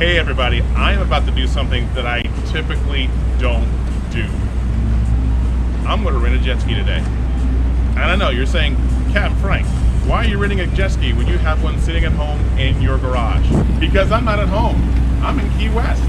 Hey everybody, I'm about to do something that I typically don't do. I'm going to rent a jet ski today. And I know you're saying, Captain Frank, why are you renting a jet ski when you have one sitting at home in your garage? Because I'm not at home. I'm in Key West.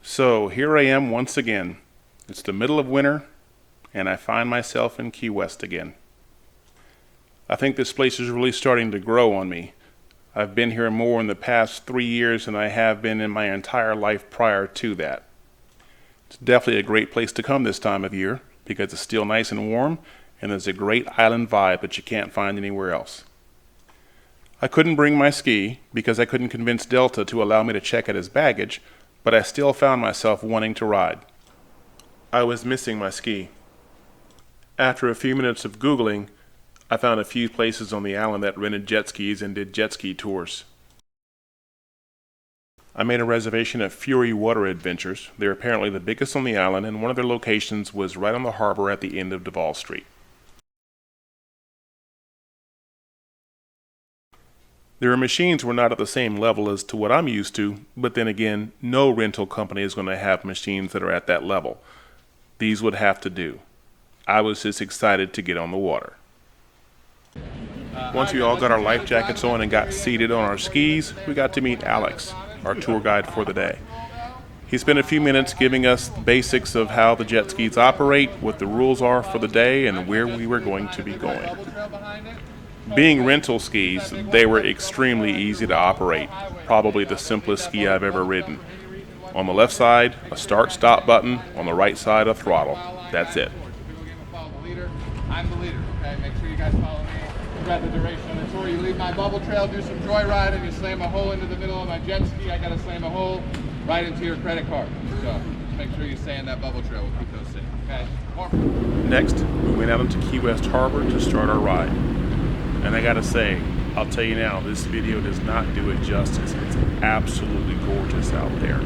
So here I am once again. It's the middle of winter, and I find myself in Key West again. I think this place is really starting to grow on me. I've been here more in the past 3 years than I have been in my entire life prior to that. It's definitely a great place to come this time of year because it's still nice and warm, and there's a great island vibe that you can't find anywhere else. I couldn't bring my ski because I couldn't convince Delta to allow me to check it as baggage, but I still found myself wanting to ride. I was missing my ski. After a few minutes of Googling, I found a few places on the island that rented jet skis and did jet ski tours. I made a reservation at Fury Water Adventures. They're apparently the biggest on the island, and one of their locations was right on the harbor at the end of Duval Street. Their machines were not at the same level as to what I'm used to, but then again, no rental company is going to have machines that are at that level. These would have to do. I was just excited to get on the water. Once we all got our life jackets on and got seated on our skis, we got to meet Alex, our tour guide for the day. He spent a few minutes giving us the basics of how the jet skis operate, what the rules are for the day, and where we were going to be going. Being rental skis, they were extremely easy to operate, probably the simplest ski I've ever ridden. On the left side, a start-stop button, on the right side, a throttle. That's it. I'm the leader, okay? Make sure you guys follow me throughout the duration of the tour. You leave my bubble trail, do some joyride, and you slam a hole into the middle of my jet ski. I gotta slam a hole right into your credit card. So just make sure you stay in that bubble trail. We'll keep those safe, okay? Next, we went out into Key West Harbor to start our ride. And I gotta say, I'll tell you now, this video does not do it justice. It's absolutely gorgeous out there.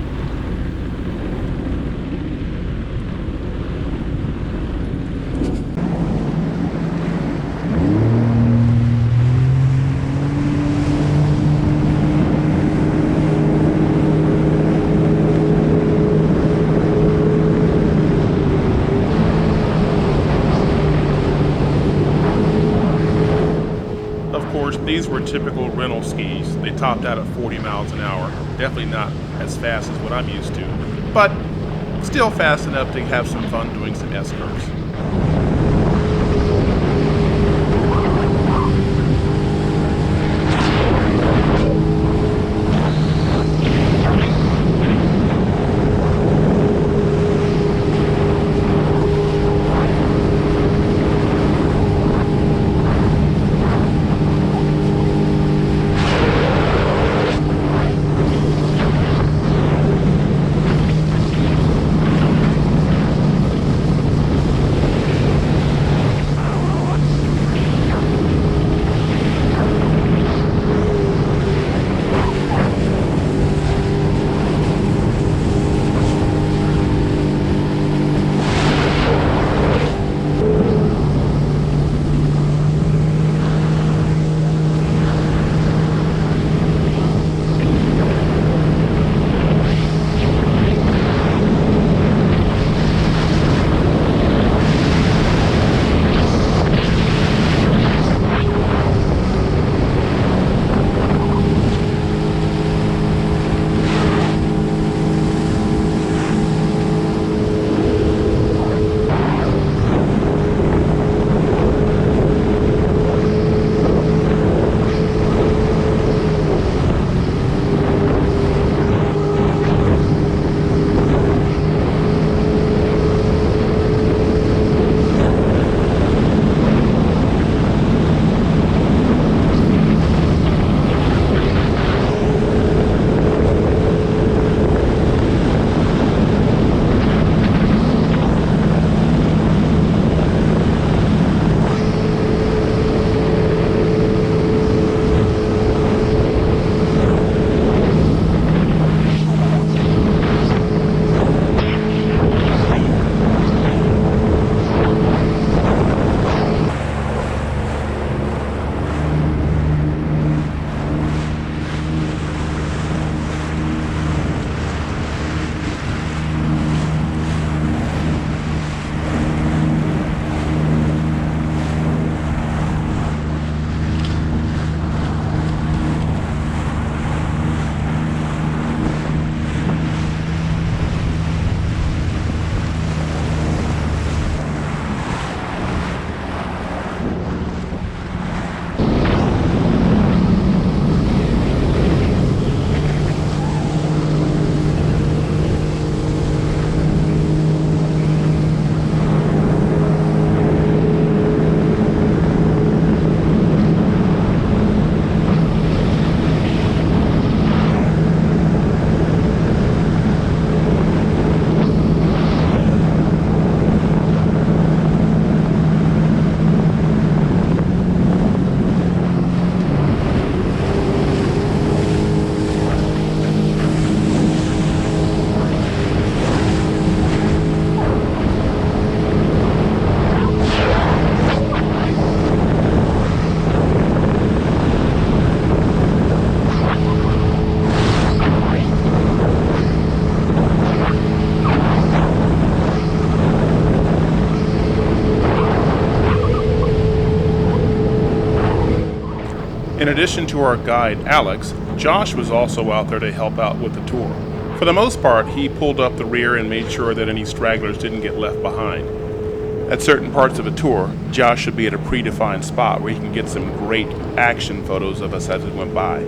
These were typical rental skis. They topped out at 40 miles an hour. Definitely not as fast as what I'm used to, but still fast enough to have some fun doing some S-curves. addition to our guide, Alex, Josh was also out there to help out with the tour. For the most part, he pulled up the rear and made sure that any stragglers didn't get left behind. At certain parts of a tour, Josh should be at a predefined spot where he can get some great action photos of us as it went by.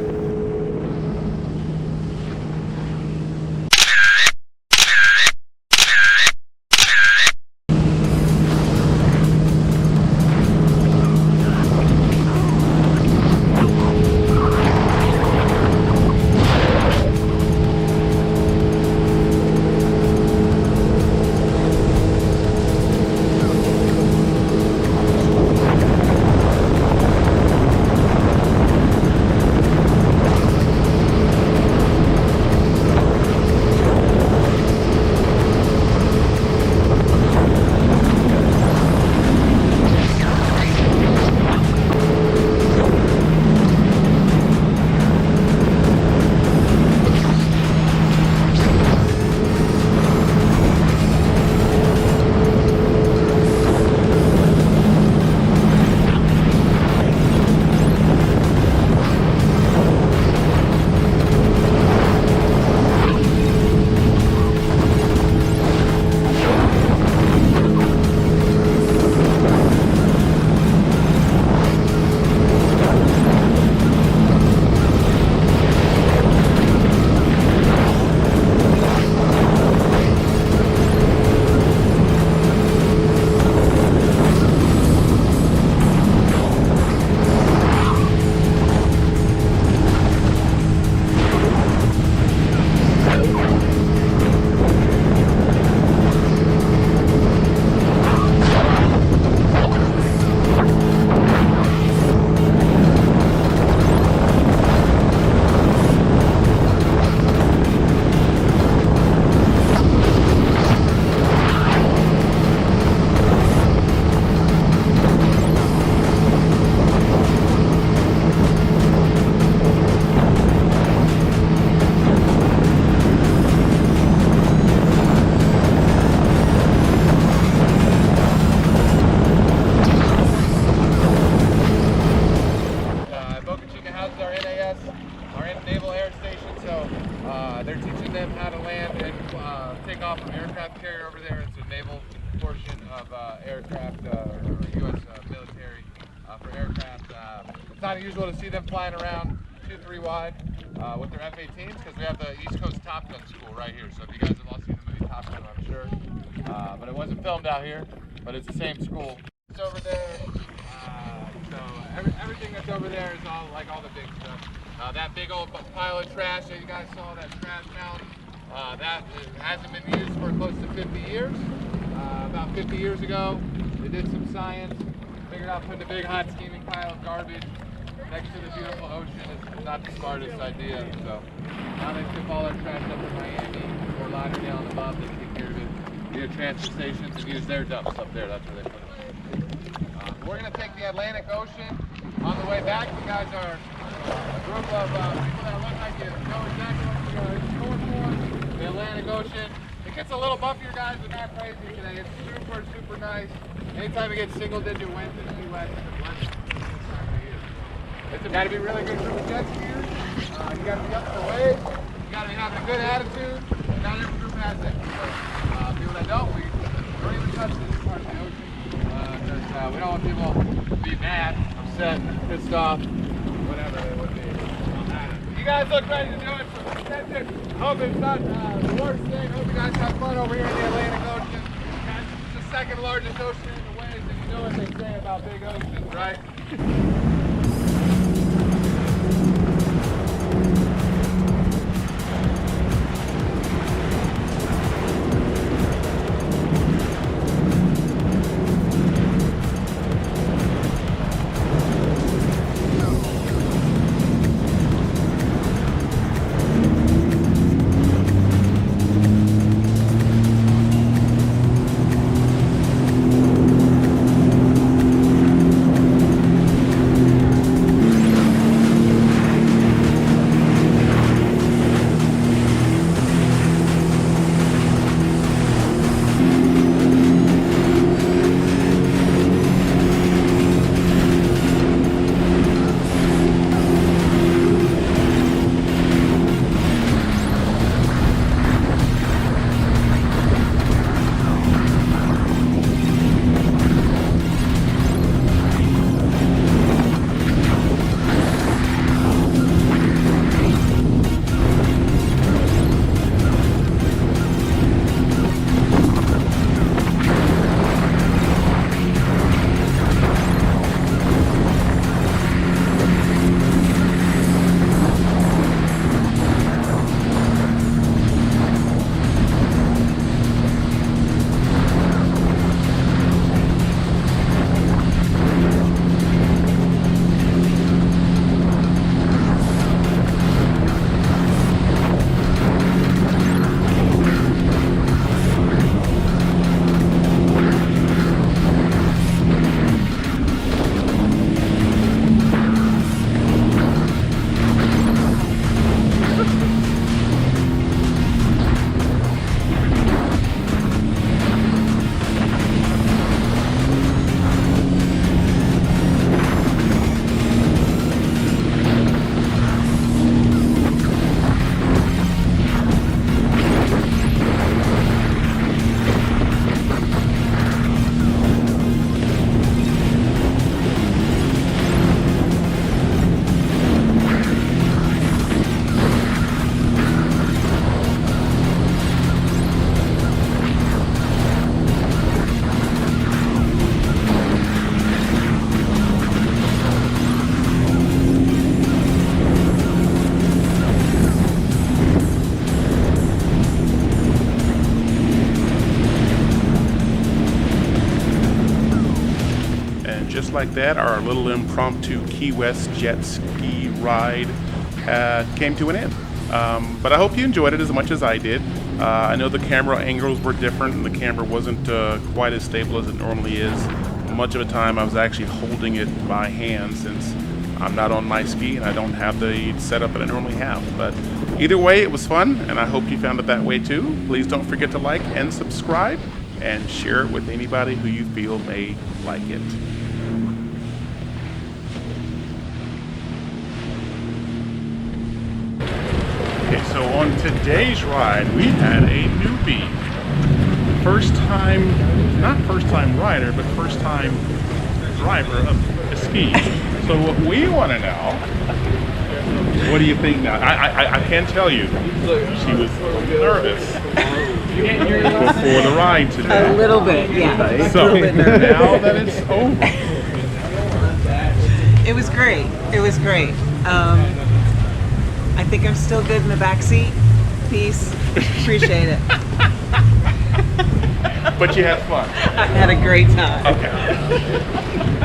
They're teaching them how to land and take off from aircraft carrier over there. It's a naval portion of aircraft or U.S. military for aircraft. It's not unusual to see them flying around 2-3 wide with their F-18s because we have the East Coast Top Gun school right here. So if you guys have all seen the movie Top Gun, I'm sure. But it wasn't filmed out here, but it's the same school. It's over there. So everything that's over there is all like all the big stuff. That big old pile of trash that you guys saw, that trash mountain, that hasn't been used for close to 50 years. About 50 years ago, they did some science, figured out putting a big hot steaming pile of garbage next to the beautiful ocean is not the smartest idea. So now they ship all their trash up to Miami or Lauderdale and above. They take care of it via transfer stations and use their dumps up there. That's where they put it. We're going to take the Atlantic Ocean on the way back. You guys are a group of people that look like you know exactly what you're going for. The Atlantic Ocean. It gets a little bumpier, guys, but not crazy today. It's super nice. Anytime you get single-digit winds in the Key West, it's got to be really good for the jet skiers. You got to be up for waves. You got to be having a good attitude. Not every group has that. So, people that don't, we don't even touch this part of the ocean because we don't want people to be mad, upset, pissed off, whatever they would be. You guys look ready to do it. So hope it's not the worst thing. Hope you guys have fun over here in the Atlantic Ocean. Guys, it's the second largest ocean in the waves, and you know what they say about big oceans, right? like that, our little impromptu Key West jet ski ride came to an end. But I hope you enjoyed it as much as I did. I know the camera angles were different and the camera wasn't quite as stable as it normally is. Much of the time I was actually holding it by hand since I'm not on my ski and I don't have the setup that I normally have. But either way, it was fun, and I hope you found it that way too. Please don't forget to like and subscribe, and share it with anybody who you feel may like it. Okay, so on today's ride, we had a newbie. First time, not first time rider, but first time driver of a ski. So what we want to know, what do you think now? I can tell you, she was nervous before the ride today. A little bit, yeah. So a little bit nervous. now that it's over, It was great. It was great. I think I'm still good in the back seat. Peace. Appreciate it. but you had fun. I had a great time. Okay.